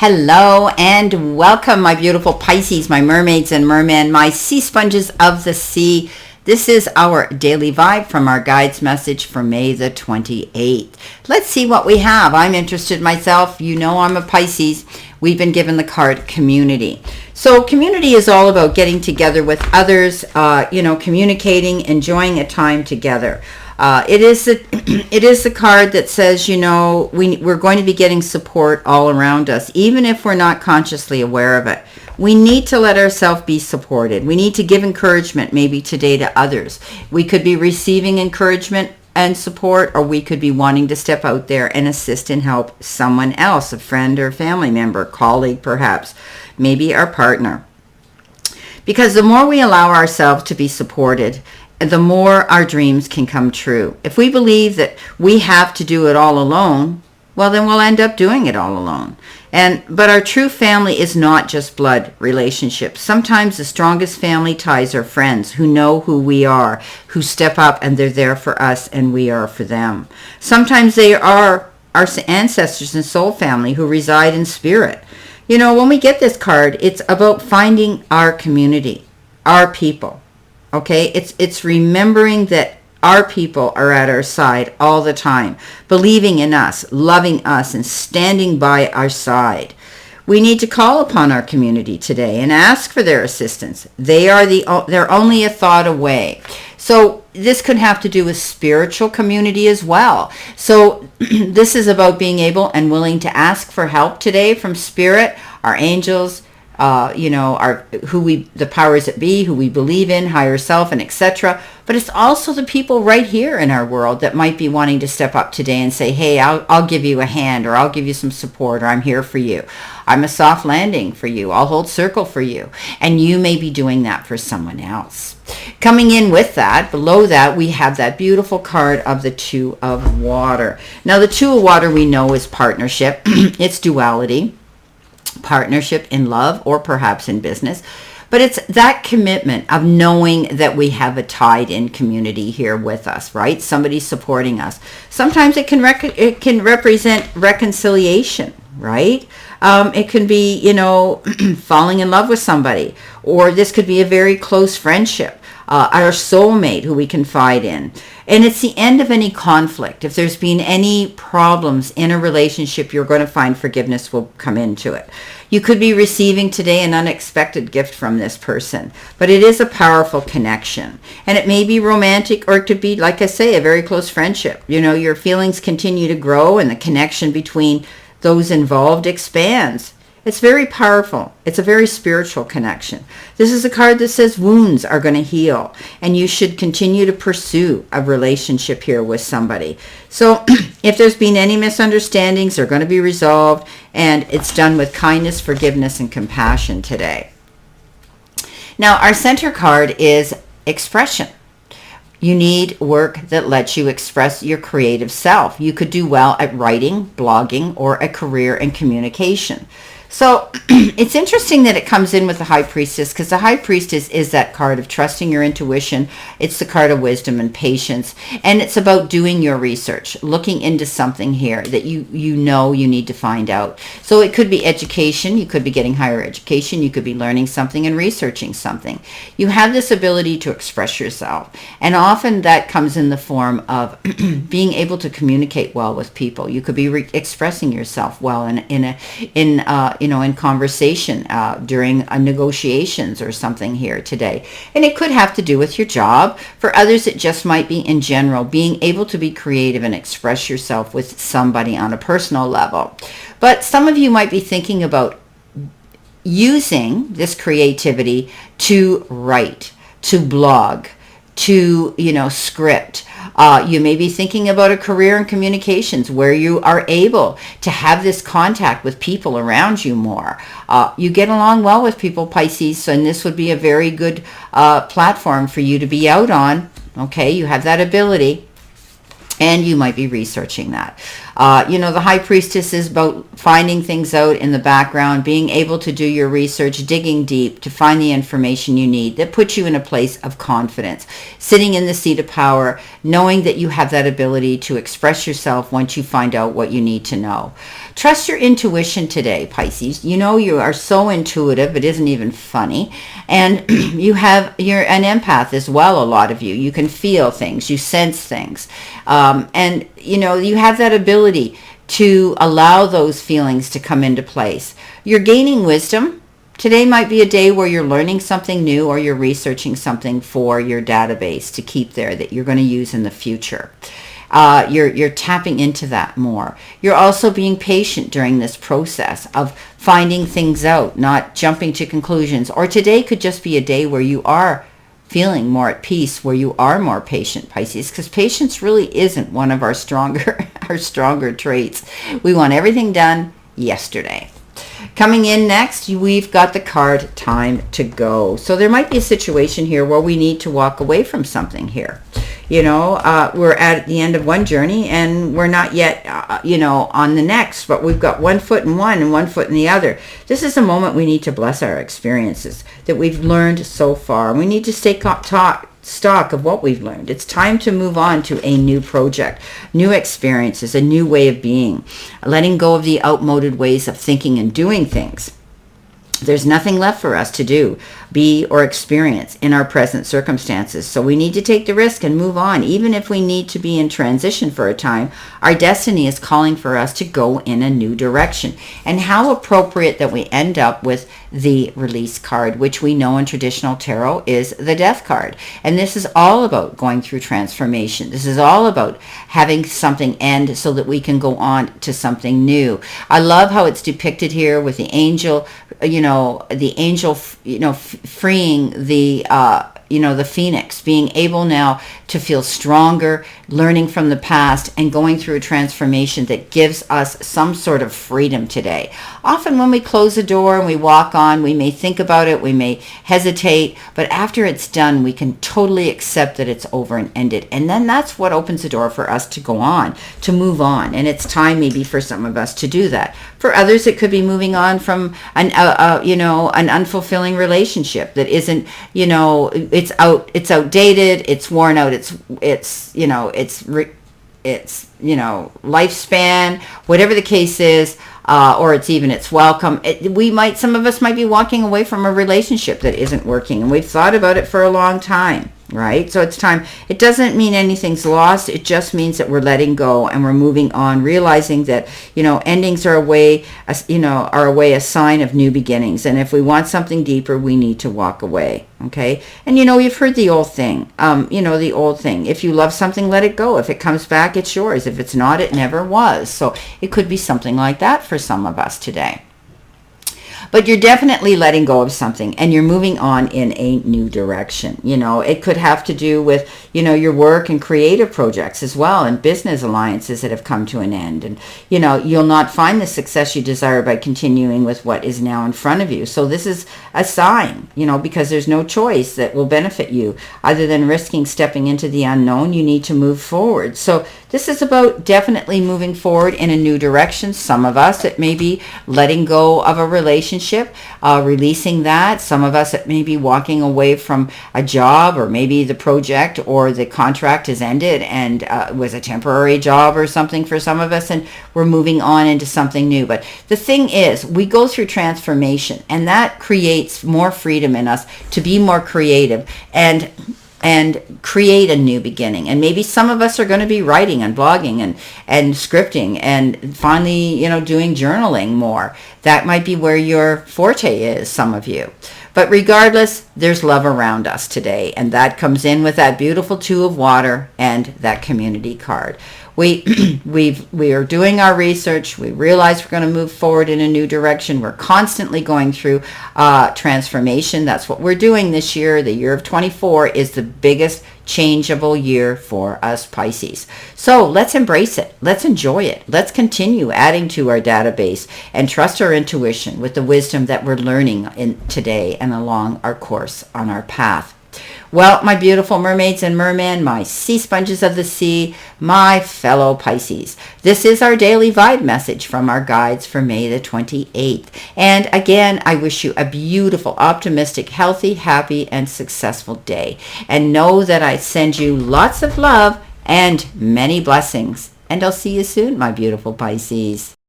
Hello and welcome, my beautiful Pisces, my mermaids and mermen, my sea sponges of the sea. This is our daily vibe from our guide's message for May the 28th. Let's see what we have. I'm interested myself. You know I'm a Pisces. We've been given the card community. So community is all about getting together with others, communicating, enjoying a time together. It is the card that says, we're going to be getting support all around us, even if we're not consciously aware of it. We need to let ourselves be supported. We need to give encouragement maybe today to others. We could be receiving encouragement and support, or we could be wanting to step out there and assist and help someone else, a friend or family member, colleague perhaps, maybe our partner. Because the more we allow ourselves to be supported, the more our dreams can come true. If we believe that we have to do it all alone, well, then we'll end up doing it all alone. But our true family is not just blood relationships. Sometimes the strongest family ties are friends who know who we are, who step up and they're there for us and we are for them. Sometimes they are our ancestors and soul family who reside in spirit. When we get this card, it's about finding our community, our people. Okay, it's remembering that our people are at our side all the time, believing in us, loving us, and standing by our side. We need to call upon our community today and ask for their assistance. They're only a thought away. So this could have to do with spiritual community as well. So this is about being able and willing to ask for help today from spirit, our angels, the powers that be, who we believe in, higher self, and etc. But it's also the people right here in our world that might be wanting to step up today and say, hey, I'll give you a hand, or I'll give you some support, or I'm here for you. I'm a soft landing for you. I'll hold circle for you. And you may be doing that for someone else. Coming in with that, below that, we have that beautiful card of the Two of Water. Now, the Two of Water we know is partnership. It's duality. Partnership in love or perhaps in business, but it's that commitment of knowing that we have a tied-in community here with us, right? Somebody supporting us. Sometimes it can represent reconciliation, right? It can be, falling in love with somebody, or this could be a very close friendship. Our soulmate who we confide in. And it's the end of any conflict. If there's been any problems in a relationship, you're going to find forgiveness will come into it. You could be receiving today an unexpected gift from this person, but it is a powerful connection. And it may be romantic, or it could be, like I say, a very close friendship. Your feelings continue to grow and the connection between those involved expands. It's very powerful. It's a very spiritual connection. This is a card that says wounds are going to heal, and you should continue to pursue a relationship here with somebody. So if there's been any misunderstandings, they're going to be resolved, and it's done with kindness, forgiveness, and compassion today. Now, our center card is expression. You need work that lets you express your creative self. You could do well at writing, blogging, or a career in communication. So it's interesting that it comes in with the High Priestess, because the High Priestess is that card of trusting your intuition. It's the card of wisdom and patience. And it's about doing your research, looking into something here that you need to find out. So it could be education. You could be getting higher education. You could be learning something and researching something. You have this ability to express yourself. And often that comes in the form of being able to communicate well with people. You could be expressing yourself well in conversation during negotiations or something here today. And it could have to do with your job. For others, it just might be in general, being able to be creative and express yourself with somebody on a personal level. But some of you might be thinking about using this creativity to write, to blog, to, script. You may be thinking about a career in communications where you are able to have this contact with people around you more. You get along well with people, Pisces, and this would be a very good platform for you to be out on. Okay, you have that ability. And you might be researching that. The High Priestess is about finding things out in the background, being able to do your research, digging deep to find the information you need that puts you in a place of confidence, sitting in the seat of power, knowing that you have that ability to express yourself once you find out what you need to know. Trust your intuition today, Pisces. You are so intuitive, it isn't even funny. And you're an empath as well, a lot of you. You can feel things, you sense things. And you have that ability to allow those feelings to come into place. You're gaining wisdom. Today might be a day where you're learning something new or you're researching something for your database to keep there that you're going to use in the future. You're tapping into that more. You're also being patient during this process of finding things out, not jumping to conclusions. Or today could just be a day where you are feeling more at peace, where you are more patient, Pisces, because patience really isn't one of our stronger traits. We want everything done yesterday. Coming in next, we've got the card Time to Go. So there might be a situation here where we need to walk away from something here. We're at the end of one journey and we're not yet, on the next, but we've got one foot in one and one foot in the other. This is a moment we need to bless our experiences that we've learned so far. We need to take stock of what we've learned. It's time to move on to a new project, new experiences, a new way of being, letting go of the outmoded ways of thinking and doing things. There's nothing left for us to do, be, or experience in our present circumstances. So we need to take the risk and move on. Even if we need to be in transition for a time, our destiny is calling for us to go in a new direction. And how appropriate that we end up with the Release card, which we know in traditional tarot is the Death card. And this is all about going through transformation. This is all about having something end so that we can go on to something new. I love how it's depicted here with the angel, freeing the phoenix, being able now to feel stronger, learning from the past, and going through a transformation that gives us some sort of freedom today. Often when we close the door and we walk on, we may think about it, we may hesitate, but after it's done, we can totally accept that it's over and ended. And then that's what opens the door for us to go on, to move on. And it's time maybe for some of us to do that. For others, it could be moving on from an unfulfilling relationship that isn't, it's outdated, it's worn out, it's lifespan, whatever the case is, or it's welcome. Some of us might be walking away from a relationship that isn't working, and we've thought about it for a long time. Right? So it's time. It doesn't mean anything's lost. It just means that we're letting go and we're moving on, realizing that, endings are a sign of new beginnings. And if we want something deeper, we need to walk away. Okay? And you've heard the old thing. If you love something, let it go. If it comes back, it's yours. If it's not, it never was. So it could be something like that for some of us today. But you're definitely letting go of something and you're moving on in a new direction. It could have to do with, your work and creative projects as well, and business alliances that have come to an end. And, you'll not find the success you desire by continuing with what is now in front of you. So this is a sign, because there's no choice that will benefit you other than risking stepping into the unknown. You need to move forward. So this is about definitely moving forward in a new direction. Some of us, it may be letting go of a relationship, releasing that. Some of us, it may be walking away from a job, or maybe the project or the contract has ended and was a temporary job or something for some of us, and we're moving on into something new. But the thing is, we go through transformation, and that creates more freedom in us to be more creative and create a new beginning. And maybe some of us are going to be writing and blogging and scripting and finally, doing journaling more. That might be where your forte is, some of you. But regardless, there's love around us today. And that comes in with that beautiful Two of Water and that Community card. We are doing our research. We realize we're going to move forward in a new direction. We're constantly going through transformation. That's what we're doing this year. The year of 24 is the biggest changeable year for us Pisces. So let's embrace it. Let's enjoy it. Let's continue adding to our database and trust our intuition with the wisdom that we're learning in today and along our course on our path Well, my beautiful mermaids and mermen, my sea sponges of the sea, my fellow Pisces, this is our daily vibe message from our guides for May the 28th. And again, I wish you a beautiful, optimistic, healthy, happy, and successful day. And know that I send you lots of love and many blessings. And I'll see you soon, my beautiful Pisces.